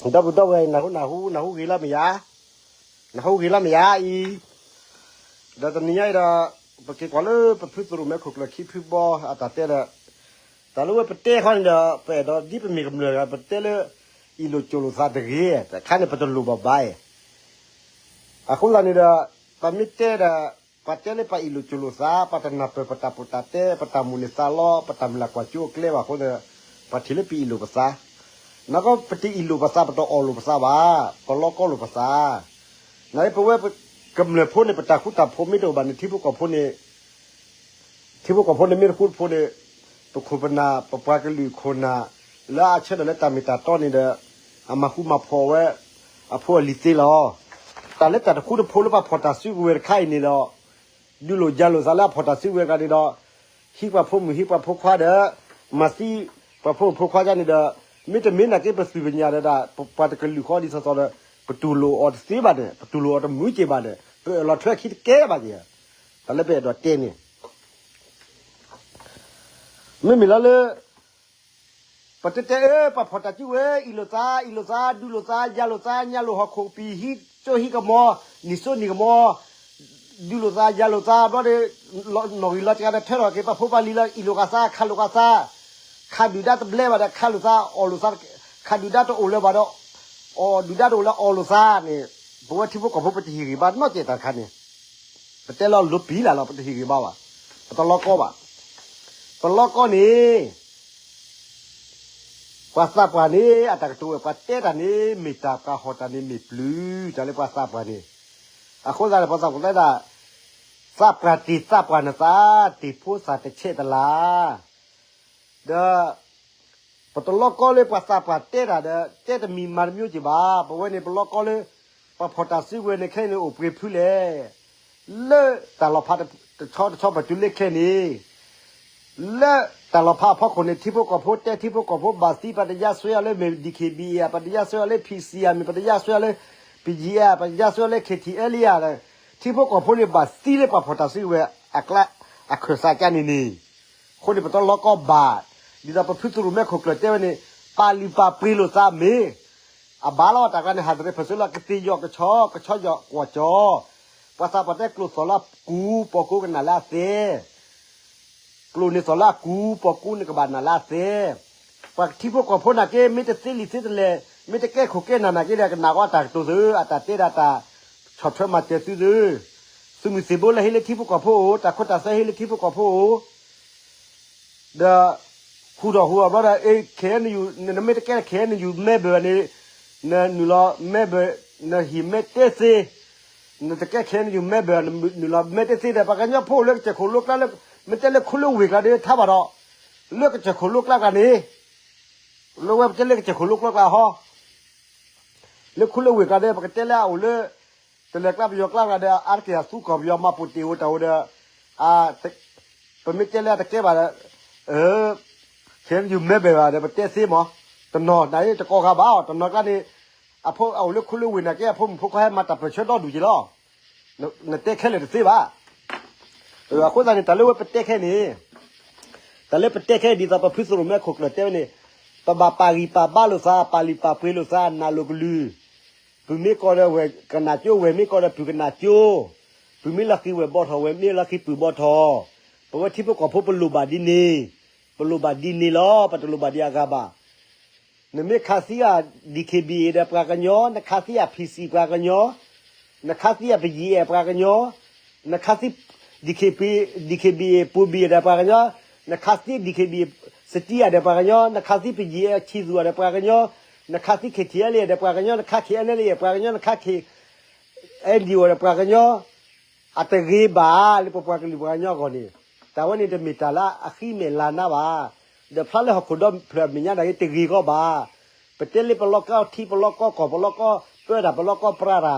Dapat we nahu gila maya. Nahu gila maya I. Dan niya ida pakai kalau perputuru mereka kalau kipu boh atas ada. Lalu pete kan ida pada di pemikam lega pete le ilo colo satu gaya. Kan betul lupa baik. Aku lah ni dah pamite dah patele pa ilo colo sa patana peta putate petamu ni salo petamila kuacu kleva aku dah patile pi ilo besar. Nako peti ilu pasar betul olu pasar ba, peloko lu pasar. Nai pewe kemle pun ni petaku tak pun itu ban tipu kopun ni mirkut pun ni pekupena pepakali kona la cina le tamita ton ni dah amaku mapowe apo liti lo. Tapi tak aku tu pun lepas potasi gue kai ni lo. Dulu jalu salah potasi gue kan ni lo. Hipa pun kuah dah masih pun kuah jadi dah. Mita mina ke pas pibenya ada pada keluar di sana petulu atau si bade petulu atau muci bade kalau tu kita ke bade kalau be dua teni memilale patete pa phota cuwe ilosa dulosa jalosa nyalo hakong pihi cohi kamo niso ni kamo dulosa jalosa bade nogilat kada thero ke pa phopa lila ilokasa khalokasa Kaduda tu bela pada kalusa olusa kaduda tu oleh pada duda tu oleh olusa ni buat tipu kau buat hiri bad nak kita kan ni betul lah lupi lah lah hiri bawa betul loko ni pasal apa ni ada ketua pater ni minta kah hotel ni miplu jadi pasal apa ni aku dah pasal aku dah saprati sapranasa tipu sate cetala dah betul lokal le pasal pater ada cete mimar miu jiba bawa ni lokal le papotasi gue ni kene upre pule le kalau pada cot betul le kene le kalau apa kon ni tipu kapote tipu kapot basi pada jasuya le DKB ya pada jasuya le PC ya pada jasuya le PG ya pada jasuya le KTL ya le tipu kapot ni basi le papotasi gue akla akhirnya niคนที่เป็นล็อกก็บาดดีแต่พอพิจารณาคนเกลือเจ้านี่ปาลิปาปริโลซามีบาลว่าแต่การหัดเรียนภาษาละกตียอกกระชอยอกกว่าจอภาษาประเทศกลุ่มสลับกูปอกูกันนาลาเซกลุ่มในสลับกูปอกูในกบาลนาลาเซปากที่พวกคนพวกนักเก็ไม่จะสิลิสิเลยไม่จะแก้ขเก้นานักเก็เลยกันนักว่าแต่ตัวซื้อแต่เตะแต่ชอบมาเจอซื้อซึ่งมีสิบุลให้เล่ที่พวกคนพวกแต่คนแต่เสียให้เล่ที่พวกคนพวกเด้อคู่ดอกหัวบ่ได้แค่นี่อยู่นั่นไม่ได้แค่แค่นี่อยู่แม่เบอนี่นั่นนูละแม่เบอนั่นหิมเมเตซีนั่นจะแค่นี่อยู่แม่เบอนูละเมเตซีแต่ปากกันยาพูดเรื่องจะคนลุกแล้วมันจะเลือกคนลุกวิ่งกันดิถ้าบ่ดอกเลือกจะคนลุกแล้วกันนี่เลือกว่าจะเลือกจะคนลุกแล้วกันฮะเลือกคนลุกวิ่งกันดิปากกันแล้วเอาเลือกจะเลือกแล้วไปยกแล้วกันเด้ออาร์เกียสู้กับยามาปุติวตาเด้อเป็นไม่เจแล้วตะเก็บอะไรเช่นอยู่ไม่เบื่อเดี๋ยวไปเตะซีมั้งตอนนอนไหนจะก่อข้าวบ้าตอนนอนก็นี่พวกเอาเลือกคุณลูกวินนะแกพวกเขาให้มาตัดไปช่วยดอดูจีล้อเนี่ยเตะแค่เลยซีบ้าคนนั้นแต่เลือกไปเตะแค่นี้แต่เลือกไปเตะแค่ดีแต่พอพิสูจน์ไม่ขบเลยเตะนี่ปะปารีปะบ้าลุซาปารีปะเพลุซานาลูกลูปุ่มมีก็ได้เวกันนาจูเวมีก็ได้ปุ่มกันนาจูปุ่มมีลักกี้เวบอทอเวมีลักกี้ปุ่มบอทอเพราะว่าที่พวกเขาพบปลูบาดินีปลูบาดินีล้อปลูบาดิอากาบาเนี่ยมีคาซิอาดีเคบีเดปรากญอนะคาซิอาพีซีปรากญอนะคาซิอาพีจีเอปรากญอนะคาซิดีเคบีปูบีเดปรากญอนะคาซิดีเคบีสตีอาเดปรากญอนะคาซิพีจีเอชิซัวเดปรากญอนะคาซิเคทีเอเลเดปรากญอนะคาเคเอเนเลเดปรากญอนะคาเคเอ็นดีโอเดปรากญออัตเกบาลิปปรากลิปรากญอก่อนนี่แต่ว่านี่จะมีแต่ละอาคีเมลานะบ้าเดี๋ยวพระเลยหกคนดอมเพื่อมีเงี้ยได้ตีกีก็บ้าไปเตลิปลอกก็ที่ปลอกก็กอบปลอกก็เพื่อดับปลอกก็ปรารา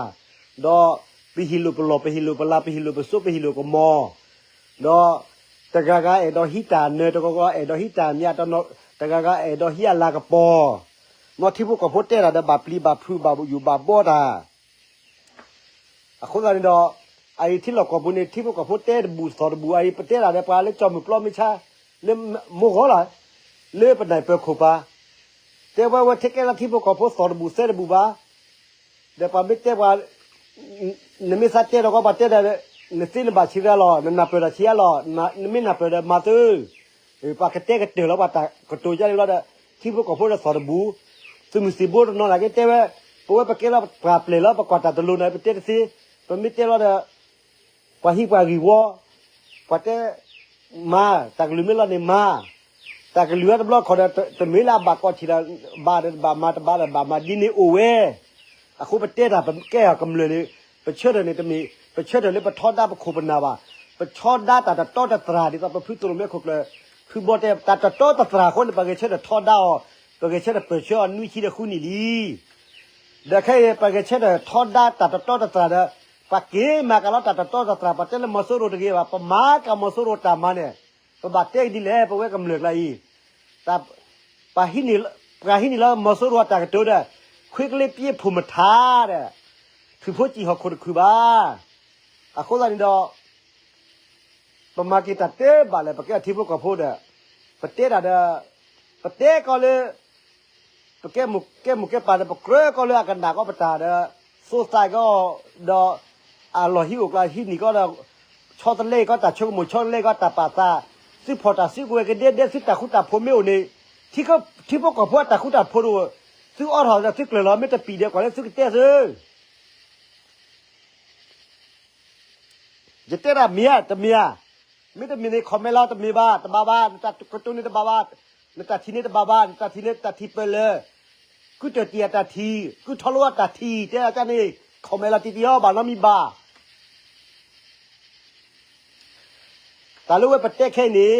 ดอไปฮิลูปลอไปฮิลูปลาไปฮิลูปซุปไปฮิลูก็มอดอแต่กากาดอฮิตาเนตก็ดอฮิตาเนี่ยตอนแต่กากาดอฮิอาลากปอนอที่พวกกับพวกเตระเดบาปลีบาพรูบาอยู่บาบอดาคนนั้นดอไอ้ที่เรากับบุญที่พวกกับพวกเตะบูสอดบูไอ้ประเทศอะไรปลาเล็กจอมปล้อมไม่ใช่เล่มโมโหอะไรเล่ปนไหนเปิดขบปลา แต่ว่าเทคแค่ที่พวกเขาพูดสอนบุเสดบุบาเดี๋ยวพอไม่เจ้าว่าเนี่ยไม่สัตย์เจ้าเราก็บัดเจ้าเนี่ยสิ่งบาชีระหรอเนี่ยนับเป็นเชียหรอเนี่ยไม่นับเป็นมาตื้อปากเต้ก็เจอแล้วว่าแต่ก็ตัวเจ้าเราที่พวกเขาพูดสอนบุซึ่งมีสิบุนอนอะไรเจ้าว่าเพราะว่าปากเราปราบเลยแล้วปากกอดตะลุนอะไรเป็นเจ้าสิพอไม่เจ้าเราปะฮิปากิวปะเจ้มาตากลืมไม่ละเนี่ยมาตากลืมแล้วคนแต่ไม่ละบากอดทีละบามาดินี่โอเวอะคูปะเต้อะเป็นแก้กำเลยไปเชื่อเนี่ยจะมีไปเชื่อเนี่ยไปทอดได้ไปคูปนาว่าไปทอดได้แต่โตแต่ตราดิแต่ไปพูดตัวไม่ครบเลยคือบอกแต่โตแต่ตราคนไปเชื่อเนี่ยทอดได้ไปเชื่อเนี่ยเปิดเชื่อนุ่ยคิดเนี่ยคุณนี่ดีเดี๋ยวแค่ไปเชื่อเนี่ยทอดได้แต่โตแต่ตราเนี่ยปากเก๋มากันแล้วแต่โตแต่ตราปะเจ้าเลยมาสู้รถเกี่ยวปะมากับมาสู้รถตามมาเนี่ยปะบาดเจ็บดีเลยปะเว้กำเลือกอะไรแต่ปะหินี่แล้วมาสู้รถแต่กระโดดเนี่ยคุยกันเลยพี่ภูมิธาเนี่ยคือพูดจีฮอกคนคือบ้าอะคนละนี่ดอกประมาณกี่ตัดเต้บาเลยปะแกที่พวกเขาพูดอ่ะปะเต้อะเด้อปะเต้ก็เลยปะแกมุกปาเด้อปะเกลือก็เลยอากันด่าก็ปะตาเด้อโซไซก็ดออะลอหิวกลาหินี่ก็ดอชอตเล่ก็ตัดชกหมูชอตเล่ก็ตัดปาตาซิพอตาซิกูเอกันเด็ดซิตาคุตาพมเมวนี่ที่พวกเขาพูดตาคุตาพูดซึ่งอ้อถอจะซึกเลยเหรอไม่แต่ปีเดียวก่อนแล้วซึกเต้ซื้อจะเต้ระเมียแต่เมียไม่แต่มีในคอมเมล่าแต่มีบ้าแต่บ้าแต่กระตุ้นนี่แต่บ้าแต่ทีนี้แต่บ้าแต่ทีนี้แต่ทีเปเลยกูจะเตียแต่ทีกูทะเลาะแต่ทีเจ้าจ้านี่คอมเมล่าทีเดียวบ้านน้ำมีบ้าแต่รู้ว่าประเทศแค่นี้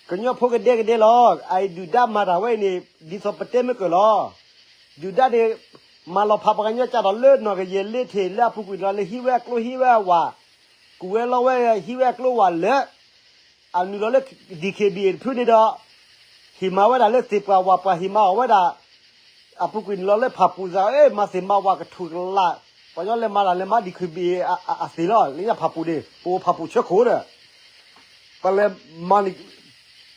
ก็ยอมพวกกันเด็กหรอกไอ้ดูด้ามาเราไว้นี่ดิสประเทศไม่เกิดหรอกดูด้าเนี่ยมาเราพาไปกันเนี่ยจะเราเลิศหน่อยก็เย็นเล่เทแล้วพวกกูเราเลยฮิวแวกว่ากูเวลาเว้ยฮิวแวกว่าเละอันนี้เราเลยดีเคบีพูดนี่ดอกหิมะว่าเราสิบว่าปะหิมะว่าอ่ะพวกกูเราเลยพาปูซามาสิมาว่าก็ถูกละพอย้อนเลยมาดีเคบีสิละนี่จะพาปูดิปูพาปูเชื่อโคตรไปเลยมานี่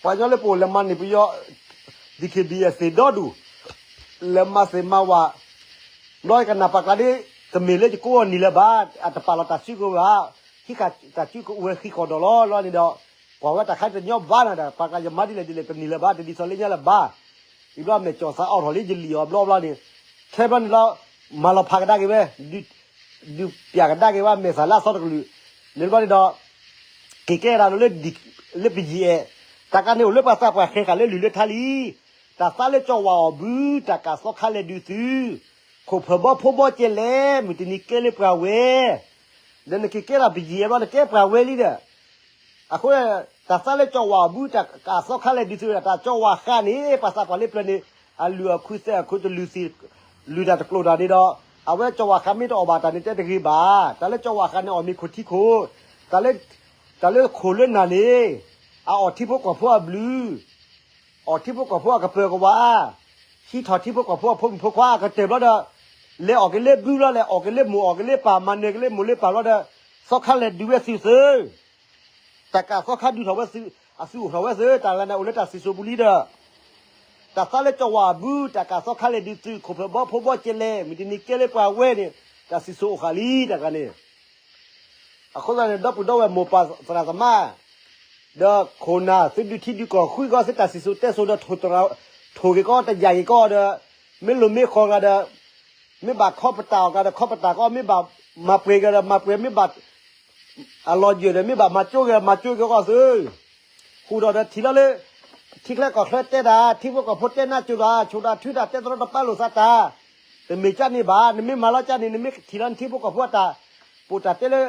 พอย้อนเลยปูเลยมานี่ไปย่อดีเคบีสิดอดูเลยมาสิมาว่าน้อยกันนะปากกาดิสมัยเล็กกูนี่แหละบ้าอัตปาลตัดชื่อกูว่าที่กัดตัดชื่อกูขี้คอดอล้อนี่ดอกกว่าแต่ใครจะย่อบ้านนะปากกาจะมาดิเลยเป็นนี่แหละบ้าดิสอลิเนี่ยแหละบ้าอีกรอบเนี่ยจ่อสาเอาหอลิจิลีอบล้อนี่แค่บ้านเรามาเราพากันได้กี่เว้ยดูเปียกันได้กี่ว่าเมษาล่าสอดกันเลยเนี่ยบ้านนี่ดอกเก๋ๆเราเล่นปีจีเอแต่การเนี่ยเล่นภาษาไปแข่งกันเล่นหรือเล่นทาลีแต่ซาเล่นจ่อว่าบูแต่การสอดขาเล่นดูซื้อขบพบเจเล่มิตรนิเกลปราเวเดนกิเกลาบิจีบ้านเกลปราเวลีเด้ออะคุยแต่ซาเลจ่อว่าบูจากกาสอคาเลดิซูแต่จ่อว่าข้านี้ภาษาพาลีเพลนี่อัลลัวคุยเซ่คุยตัวลูซีลูดาตะโคลดานี่ดอกเอาไว้จ่อว่าข้ามีตัวอบาตานี่เตะกีบาแต่เลจ่อว่าข้านี่อมีคนที่โคแต่เลโคเล่นนานี่เอาออกที่พวกกับพวกบลูออกที่พวกกับพวกกับเปลือกว่าที่ถอดที่พวกกับพวกว่าก็เจ็บแล้วเด้อเล่ออกกันเล่บูแล้วเล่ออกกันเล่หมูออกกันเล่ป่ามันเนี่ยกันเล่หมูเล่ป่าแล้วเด้อสอกขันเล่ดูเวสิซื้อแต่การสอกขันดูเขาว่าซื้อสู้เขาว่าซื้อแต่ละเนี่ยอุเลตัดสิสุบุรีเด้อแต่ซาเล่จังหวะบูแต่การสอกขันเล่ดูซื้อขบพบเจเล่มีที่นี่เกเล่ป่าเวเนี่ยแต่สิสุขาลีแต่กันเนี่ยคนละเนี่ยดับปุ๊ดเอาหมูป่าสระสมาเด้อคนน่ะซื้อดูที่ดูก่อนคุยก็ซื้อแต่สิสุแต่สุดเด้อถูกก็แต่ใหญ่ก็เด้อไม่หลุมไม่คอกันเด้อไม่บาดข้อประตากันข้อประตาก็ไม่บาดมาเปรย์กันมาเปรย์ไม่บาดอร่อยอยู่เลยไม่บาดมาจุ้ยก็ซื้อคู่ดอกทีละเลยทีแรกก็เคลื่อนเต้ดาที่พวกก็พุทธเต้น่าจุฬาชุดาทุดาเต้ตระดับป้าลุสตาแต่มีจ้านี่บานี่ไม่มาแล้วจ้านี่ไม่ทีละที่พวกก็พุทธาปุตตะเต้เลย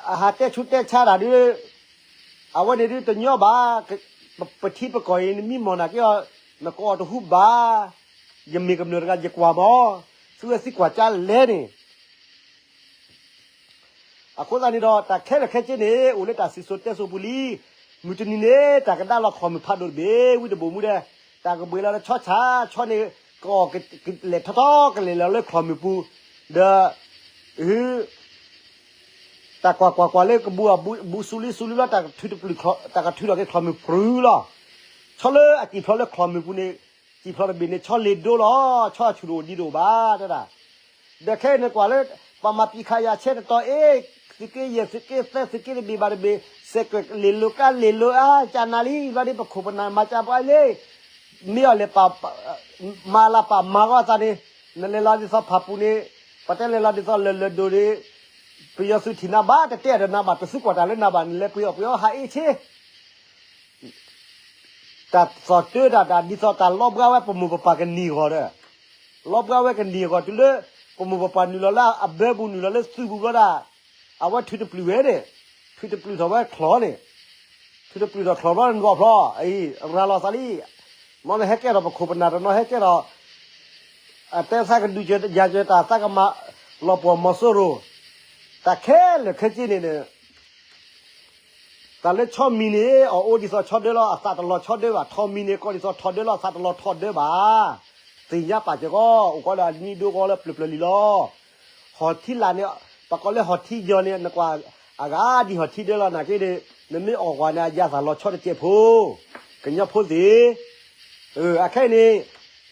อาหารเต้ชุดเต้ชาดาดิเอาไว้ในที่ตัวย่อบาปฏิปกอยนี่มีมอนักย่อนักก็ตัวหุบบายังมีกำเนิดการจะกว่าหมอซื้อสิกว่าจ้าเล่นี่อะคนอันนี้ดอแต่แค่เจนี่อุเลตาสิสุดเตสุบุลีมุจนี่เน่แต่กันได้เราคอมพัดโดดเบวิดบุมุเดแต่ก็เบื่อแล้วชอช้านี่ก็เล็ดท้อกันเลยแล้วเลยคอมปูเดแต่กว่าเลยก็บูสุลิแล้วแต่ทุดปลุกแต่ก็ทุดเราได้คอมปลื้ล่ะชอเลยอากิพอเลยคอมปูนี่ จีพลบินเนี่ยชอลิดดูหรอชอชูโรดีดูบ้าเด้อเด็กแค่เนี่ยกว่าเลยปามาปีขายาเช่นตัวเอกสิเกยสิเกเซสิเกบีบาร์บีเซกลิลูกาลิลูอาจานาลีวันนี้ปะคุปนามาจับไปเลยมีอะไรปะมาลาปะมาก็จะนี่นั่นเลยลาดิสอบพับปุนี่ปะเตเลยลาดิสอบเลดูดิพิยสุทินาบ้าแต่เตี้ยเดินนาบ้าแต่สุกว่าแต่เล่นนาบ้านี่เลยพิยหายเช่แต่สอดเจอแต่ดิสอดแต่รอบก้าวไว้ปมุปปากันนี่ก็ได้รอบก้าวไว้กันนี่ก็จุเลยปมุปปานี่ละอับเบบุนี่ละสุกุก็ได้เอาไว้ทุบปลุยเด้ทุบปลุยทำไว้คลอเนี่ยทุบปลุยทำคลอมันก็เพราะไอ้ราลาซาลีมันเฮกเกอร์เราคุปนาเราเฮกเกอร์แต่สักดูเจตยาเจตาสักมาลบมาสุรุแต่แค่เลยแค่จีนี่เนี่ยแต่เล็กชอบมีเนี่ยโอ้ดิสอชอบเด้อละสัตว์ตลอดชอบเด้อว่าทอมีเนี่ยก็ดิสอทอดเด้อละสัตว์ตลอดทอดเด้อบ่าสิ่งยาป่าเจ้าก็อุกอดานี่ดูก็แล้วปลุกลีล้อหอที่ลานเนี่ยปากก็เลยหอที่เยอะเนี่ยนักว่าอากาศดีหอที่เด้อละนะแค่เด้เนี่ยไม่ออกว่าเนี่ยยาสารลอชอบเจ็บหูกันยาพูดสิแค่นี้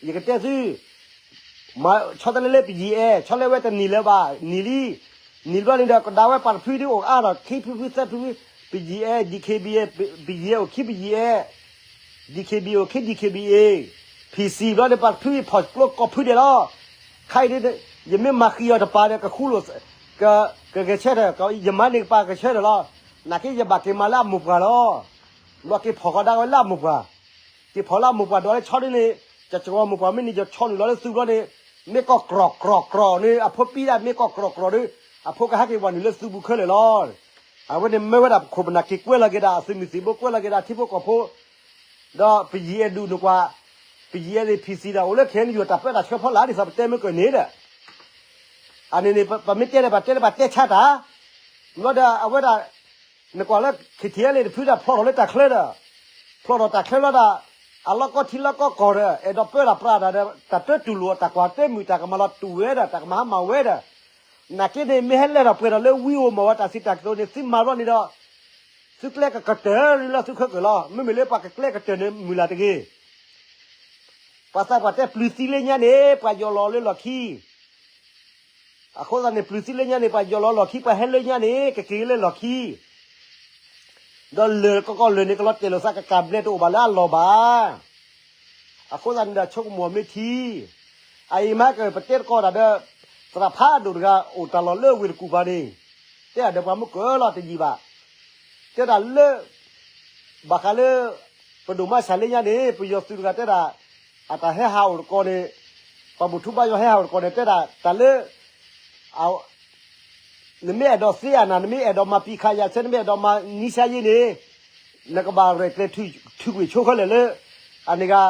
ยังก็เจ้าซื้อมาชอบแต่เล่ปีจีชอบเล่ไว้แต่นีเลยบ่านีลีนีบ้านนี่เด็กดาวไว้ปัดพื้นที่อกเราขี้พื้นเส้นพื้นปีจีดีเคบีปีจีโอขี้ปีจีดีเคบีโอขี้ดีเคบีพีซีบ้านนี่ปัดพื้นพอดกลก็พื้นเดียวใครเนี่ยยังไม่มาขี้เอาแต่ปลาเนี่ยก็คู่หลุดก็เชื่อเด้อก็ยังมาเนี่ยปลาก็เชื่อเด้อละนักที่จะบักเกมาล่ามุกกันละว่าที่พอก็ได้ไว้ล่ามุกกันที่พอล่ามุกกันโดยชอบนี่จะจังหวะมุกกันไม่นี่จะชอบแล้วซื้อแล้วนี่ไม่ก็กรอกนี่พอปีได้ไม่ก็กรอกนี่พวกก็ให้กันวันนี้เลือกซื้อบุคคลเลยล่ะวันนี้ไม่ว่าดับคนนักกิจเวลาก็ได้ซื้อมีสิบุคคลก็ได้ที่พวกก็พอได้ไปเยี่ยดูนึกว่าไปเยี่ยในพีซีได้โอ้เลิกเขียนอยู่แต่เพื่อนแต่เฉพาะหลานที่สับเต็มไม่เกินนี้เด้ออันนี้ปะไม่เจ้าปะเจ้าชาติว่าได้เอาไว้ได้นึกว่าแล้วขี้เทียเลยพื้นได้พอเราเลยตักเคลื่อนพอเราตักเคลื่อนแล้วได้อัลลอฮ์ก็ทีละก็ก่อเด้อดอกเปล่าปลาได้แต่เต้ตุลัวตักว่าเต้มือตักมาละตัวเด้ตักมาเวเด้นักเก็ตเนี่ยไม่เห็นเลยเราเปล่าเลยวิวมาว่าแต่สิตักตัวเนี่ยซิมาว่านี่ดอกสุดเล็กก็กระเตอร์นี่ละสุดเขาก็ละไม่มีเลยปากก็เล็กกระเตอร์เนี่ยมือละตะกี้ภาษาปาเต้พลุสิเลยเนี่ยปายอลเลยหลอกขี้คนนั้นเนี่ยพลุสิเลยเนี่ยปายอลหลอกขี้ไปเห็นเลยเนี่ยก็กี่เลยหลอกขี้ดอลเลยก็เลยนี่ก็รถเจริญสักการเนี่ยตัวบาลาลอบาคนนั้นเดชกมัวไม่ทีไอ้แม่เกิดประเทศก็ได้สระผ้าดูดกาอุตลอดเลือกวิลกูบานีแต่เดี๋ยวความมุกเกอร์เราจะยีบะแต่ได้เลือกบักเลือกประดูมาใช้เลยเนี่ยประโยชน์สุดกันแต่ได้อาจจะให้หาวก่อนเนี่ยปบุทุบายให้หาวก่อนเนี่ยแต่เลือกเอานี่ไม่ดอกเสียนะนี่ไม่ดอกมาปีขายาเช่นไม่ดอกมานิสัยนี่แล้วก็บาร์เรกเลยทุกวิชั่วเขาเลยอันนี้ก็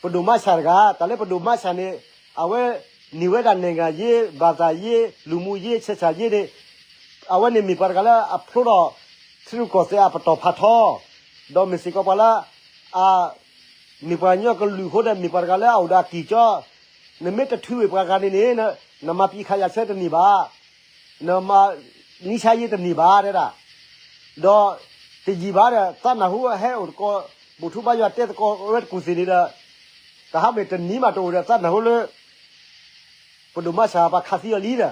ประดูมาใช้กันแต่เลือกประดูมาใช้เนี่ยเอาไว้นิเวศอันหนึ่งเย่บาซาเย่ลุมูเย่เชชาเย่เนี่ยเอาไว้เนี่ยมีปากกันแล้วพวกเราที่รู้ก่อนเสียปตอพัทอดอมิสิกปะละมีปากเนี่ยก็ลุยคนเดียวมีปากกันแล้วเอาดากิจ้าเนี่ยไม่จะถือปากกันนี่นะนำมาปีขายาเช่นนี่บ้านำมานิสัยยี่ตันนี่บ้าเด้อดอตีจีบ้าเด้อตอนนั้นหัวให้อุดก็บุทุบายเตะก็เวทกุศินี่เด้อแต่ถ้าเป็นตันนี้มาตัวเด้อตอนนั้นหัวเลยปดูมาชาปะคาซิอลีเด้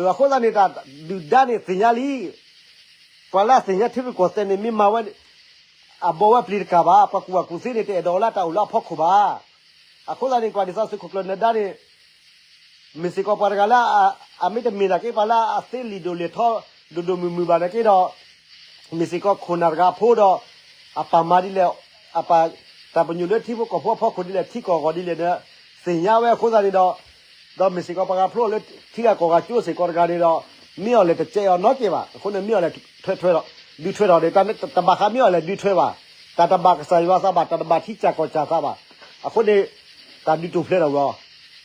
อคนนั้นนี่ตาดูด้านนี่สัญญาลีพอละสัญญาที่เป็นกฎเส้นนี่มีมาว่าบอกว่าผลิตกาบปะกัวกุศินี่เตะดอลลาร์ตาอุลาพกขบ้าคนนั้นนี่กว่าที่สุดคุกลนด้านนี่มิสิกปารกาละมิตรมีนักที่พาละเซลิโดเลทอดูมือบานกี่ดอมิสิกคนนักกาพูดปามาดิเลปาแต่ปัญญุเลที่พวกพ่อคนดิเลที่ก่อดิเลเนี่ยสิ่งยาเวคนนั้นนี่ดอมิสิกปารกาพูดเลยที่ก่อจู่สิกอร์กาดิดอมีอะไรแต่เจ้าน้อยเจ้าบ้าคนนั้นมีอะไรช่วยดูช่วยเราเดี๋ยวตาบ้าเขามีอะไรดูช่วยว่าตาบ้าใส่ว่าซาบ้าตาบ้าที่จะก่อจ่าซาบ้าคนนี้ตาดูจุดเพลเรา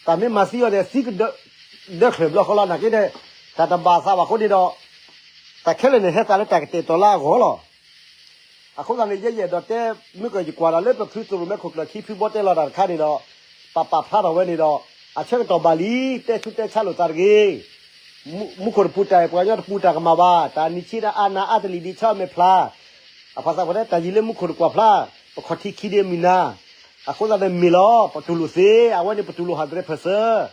แต่ไม่มาซีอะไรซีก็เด็กเข็มแล้วเขาละนักที่เนี่ยแต่ตาบาซาว่าคนนี้ดอแต่แค่เลยเนี่ยให้ตาเล็กแต่เตะตัวล่าหัวหรอคนนั้นเนี่ยเย่ๆดอเต้ไม่เคยอยู่กว่าเราเล่นแบบคือตัวไม่ขุดเลยที่พี่บอสเต้เราดันข้านี่ดอปะพลาดเอาไว้นี่ดอเชื่อตัวบาลีเต้ชุดเต้ชาลุตาร์กีมุขรพูดใจปะยอดพูดจากมาบ้าแต่นิชิระอาณาอัตลีดีชอบไม่พลาภาษาคนนั้นแต่ยิ่งเล่นมุขรกว่าพลาขอที่คิดเดียมินา aku ada milo petulu si awan ni petulu 100%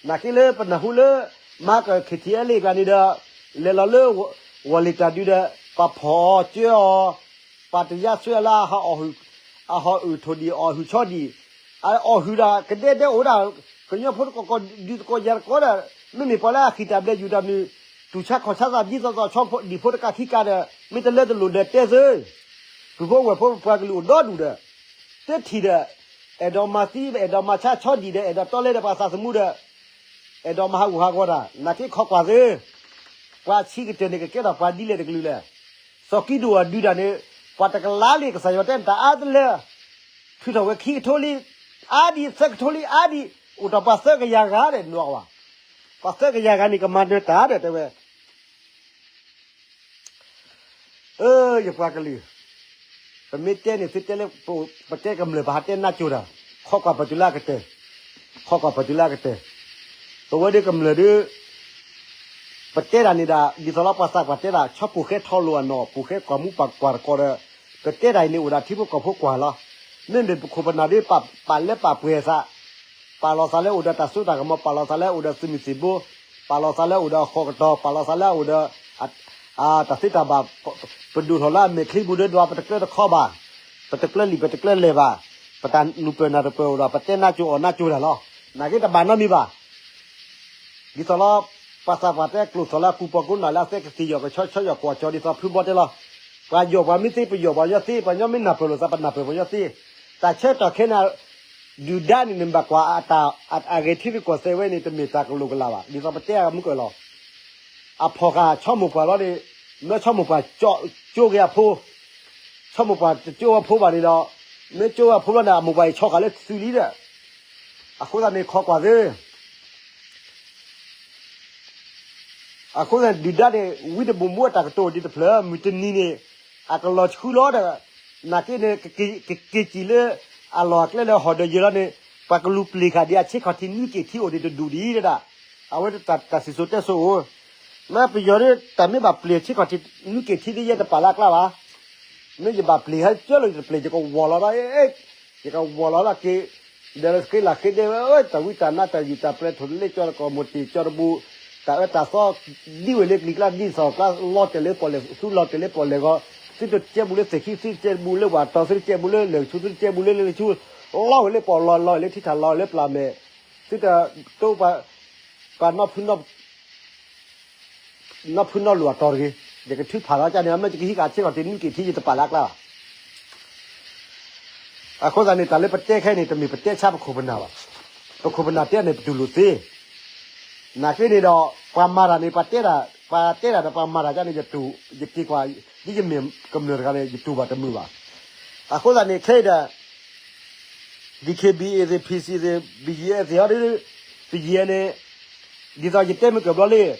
nak le pernah hule maka ketiale kan ida le la le walita duda pa pho chio pa tia swe la ha o thodi o hu chodi a o hu da kede de o da kanyo phot ko di ko yar ko da mi pala khitable yu da mi tu cha kho cha sa di so chom phot di phot ka khika da mi te le de lo de te se tu ko we phot pa lu do du da te thi da e do ma si e do ma cha chodi de e do to le de pa sa smu da e do ma ha hu ha ko da na ki kho kwa se kwa chi ke te ne ke da pa di le de lu le so ki do du da ne pa ta ka la le ka sa yo ten ta a de le thu to we khi tholi adi sak tholi adi uta pa sak ya ga de no wa pa sak ya ga ni ka ma de ta de te we ya pa ka li pa me te ni fit te le pa te kam le ba te na chu da kho ka pa tu la ka te kho ka pa tu la ka te to we de kam le de pa te ra ni da di so la pa sak pa te da chop pu khe tho lo no pu khe kwa mu pa kwa ko de pa te dai ni uda thi pu ko phu kwa la nên để khu vực nào đi pa lệ pa bùa sa pa lo sa lệ udah tasu ta kamo pa lo sa lệ udah simisibu pa lo sa lệ udah khokato pa lo sa lệ udah tasi ta ba pendu thola me khli bu de dwa patakle ta kho ba patakle li patakle le ba patan lupe na rupe udah paten na chu la lo na ke ta ba no mi ba di so lo pa sa pa te klu so la ku pa ku na la se ke si yo ko cho yo ko cho di so phu bo de lo pa yo ba mi si pa yo ba yo si pa yo mi na pe lo sa pa na pe bo yo si ta che to khe na du da ni nimba kwa ata age thi ko se we ni te mi ta ko lu la ba di so pa te mu ko lo a pho ka cho mu pa lo ni no cho mu pa cho ge a pho cho mu pa cho a pho ba ni lo me cho a pho lo na mu pa cho ka le su li de a ko da ni kho kwa de a ko da du da de wi de bu mu ta ka to di de pla mu te ni ni a ka lo chu lo de na ke ne ke chi le a lo ke le ho de je lo ne pa ka lu pli kha dia che kha ti ni ke thi o de du di de da a we ta si so te so ma pe yo de ta me ba pli che kha ti ni ke thi de ye de pa la kla ba me je ba pli ha che lo de pli je ko wo lo da je ko wo lo la ke de ke la ke de o ta wi ta na ta ji ta pre thul le cho ko mo ti cho bu ta so di we le kli kla di so ka lo te le po le su lo te le po le go si tu che bule se khi si che bule wa to si che bule le chu che bule le chu lo le po lo le thi tha lo le pla me si ta to pa no phun no lo to ge de ke thi pha la cha ne ma ki ka che ko tin ki thi ji ta pa la kla a ko da ni ta le pa te khe ni ta mi pa te cha pa khu bana ba to khu bana te ne tu lu ti na ke ni do kwa ma ra ni pa te da pa ma ra cha ni je tu je ki kwa ji je me kam le ka le je tu ba ta mu ba a ko da ni khe da DKB is a PC is a BGS ya de BGS di sa je te me ko le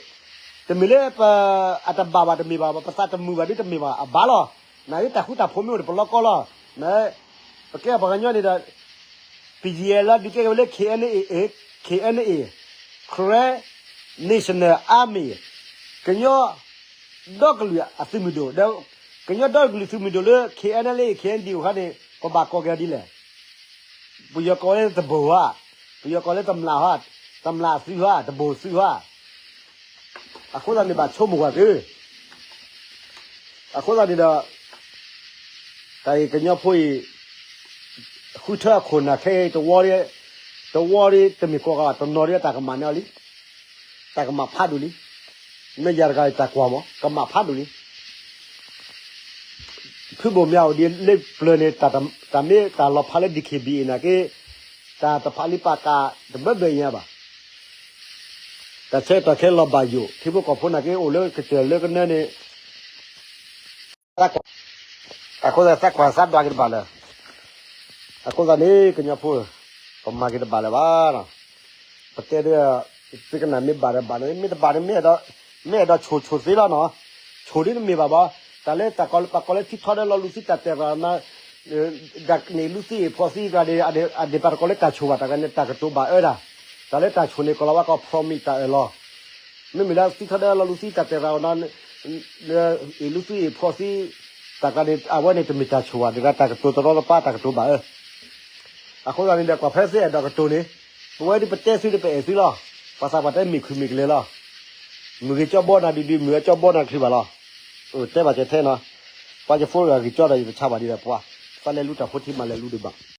te me le pa ata ba te me ba pa sa te mu ba di te me ba ba lo na ta khu ta pho me de pa lo ko lo na pa ke ba ga nyo ni da BGS la di ke le KNA Korean National Army kenyo dog lu asimido da kenyo dog lu asimido le KNL KND ha de ko ba ko ga di le bu yo ko le de bo ha bu yo ko le tam la su ha de bo su ha a ko da ni ba cho mu ga de a ko da ni da tai kenyo phoi khu tha ko na ke to wo ye te mi ko ga to no ye ta ka ma na li ta ka ma pha du li me jar ga ta kwa mo ka ma pha du li phu bo myao di le ple ne ta me ta lo pha le DKB na ke ta pha li pa ka de ba be ya ba ta che ta ke lo ba yu thi bo ko pho na ke o le ke te le ke ne ne ta ko da ta kwa sa da ke ba la a ko da ne ke nya pho ko ma ke ba la ba na pa te de pe ka na me ba ne me da me da cho se la no cho ri me ba ba ta le ta ko pa ko le ti tho de lo lu si ta te ba na da ne lu si pho si ga de par ko le ta cho ba ta ga ne ta ka to ba da ta le ta cho ne ko la wa ko promise ta lo me la si tho de lo lu si ta te ba na lu si pho si ta ga ne a wa ne te me ta cho ba de ga ta ka to lo pa ta ka to ba အခုလာနေတဲ့ကွာဖက်စစ်တော့ကတူနေဘဝဒီပတက်စီတဲ့ပဲစီလားပါစာပတ်တဲ့မိခွမိကလေးလားငွေကြောဘောနာဒီဒီငွေကြောဘောနာခိပါလားဟိုတဲ့ပါတဲ့ထဲနော်ပါကြဖိုးရကြီးကြောတယ်ချပါလိမ့်ပွားဖလဲလူတာဖို့တိမလဲလူတွေပါ